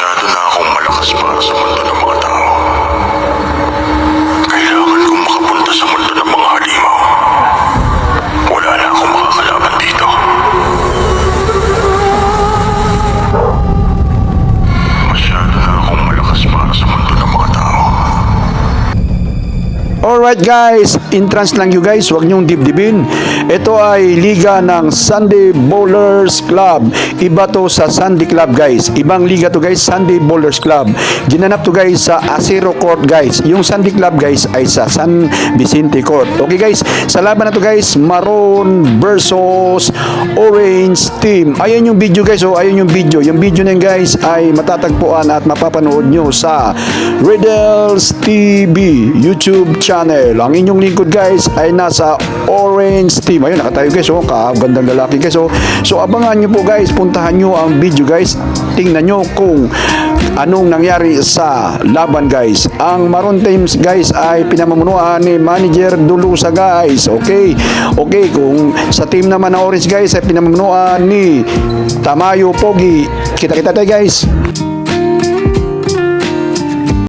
Masyado na akong malakas para sa mundo ng mga tao. Kailangan kong makapunta sa mundo ng mga halimaw. Wala na akong makakalaban dito. Masyado na akong malakas para sa mundo ng mga tao. Alright guys, entrance lang you guys, huwag niyong dibdibin. Ito ay liga ng Sunday Bowlers Club. Iba to sa Sunday Club guys. Ibang liga to guys, Sunday Bowlers Club. Ginanap to guys sa Acero Court guys. Yung Sunday Club guys ay sa San Vicente Court. Okay guys, sa laban na to guys, Maroon versus Orange team. Ayan yung video guys, oh, ayan yung video. Yung video na yun guys ay matatagpuan at mapapanood nyo sa Riddles TV YouTube channel. Ang inyong lingkod guys ay nasa Orange team. Ayun, nakatayo guys, oh, kagandang lalaki guys, oh. So abangan nyo po guys, puntahan nyo ang video guys. Tingnan nyo kung anong nangyari sa laban guys. Ang Maroon teams guys ay pinamumunuan ni Manager Dulusa guys. Okay, kung sa team naman na Orange guys ay pinamumunuan ni Tamayo Pogi. Kita-kita tayo guys.